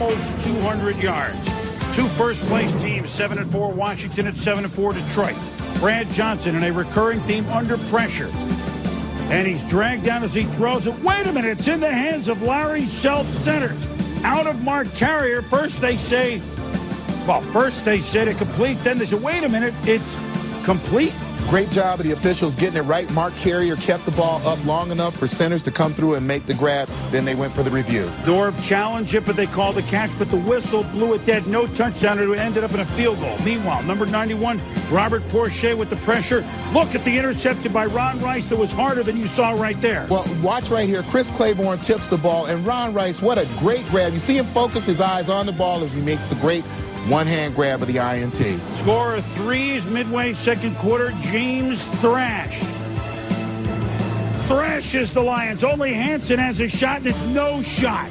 almost 200 yards. Two first-place teams, 7-4 Washington at 7-4 Detroit. Brad Johnson in a recurring theme under pressure. And he's dragged down as he throws it. Wait a minute, it's in the hands of Larry Self-centered. Out of Mark Carrier. First they said complete. Then they said, wait a minute, it's complete. Great job of the officials getting it right. Mark Carrier kept the ball up long enough for centers to come through and make the grab. Then they went for the review. Dorb challenged it, but they called the catch, but the whistle blew it dead. No touchdown. It ended up in a field goal. Meanwhile, number 91, Robert Porcher with the pressure. Look at the intercepted by Ron Rice that was harder than you saw right there. Well, watch right here. Chris Claiborne tips the ball, and Ron Rice, what a great grab. You see him focus his eyes on the ball as he makes the great one-hand grab of the INT. Score of threes midway second quarter. James thrashes the Lions. Only Hansen has a shot, and it's no shot.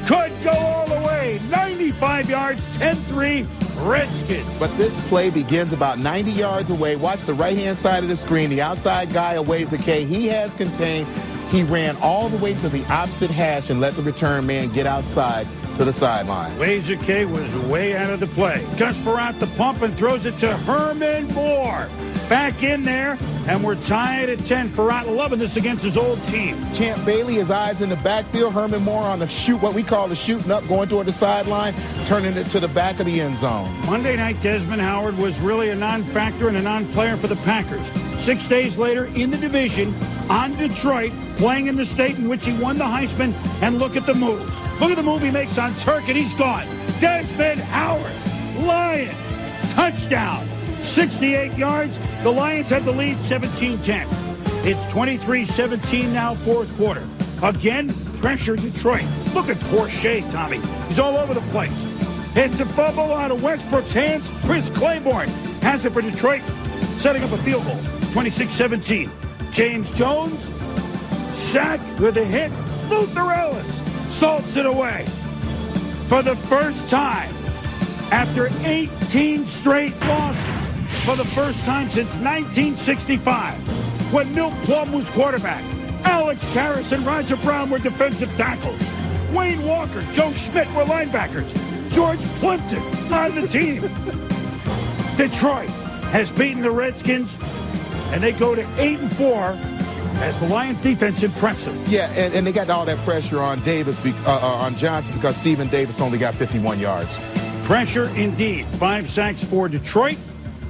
Could go all the way. 95 yards, 10-3, Redskins. But this play begins about 90 yards away. Watch the right-hand side of the screen. The outside guy aways the K. He has contained. He ran all the way to the opposite hash and let the return man get outside to the sideline. K was way out of the play. Gus Farrat the pump and throws it to Herman Moore. Back in there, and we're tied at 10. Farrat loving this against his old team. Champ Bailey, his eyes in the backfield. Herman Moore on the shoot, what we call the shooting up, going toward the sideline, turning it to the back of the end zone. Monday night, Desmond Howard was really a non-factor and a non-player for the Packers. 6 days later, in the division, on Detroit, playing in the state in which he won the Heisman, and look at the move. Look at the move he makes on Turk, and he's gone. Desmond Howard, Lions, touchdown, 68 yards. The Lions have the lead, 17-10. It's 23-17 now, fourth quarter. Again, pressure Detroit. Look at Porcher, Tommy. He's all over the place. It's a fumble out of Westbrook's hands. Chris Claiborne has it for Detroit, setting up a field goal, 26-17. James Jones, sacked with a hit. Luther Ellis salts it away. For the first time, after 18 straight losses, for the first time since 1965, when Milt Plum was quarterback, Alex Karras and Roger Brown were defensive tackles. Wayne Walker, Joe Schmidt were linebackers. George Plimpton on the team. Detroit has beaten the Redskins, and they go to 8-4 as the Lions defense impressive. Yeah, and they got all that pressure on Davis, on Johnson, because Stephen Davis only got 51 yards. Pressure indeed. 5 sacks for Detroit.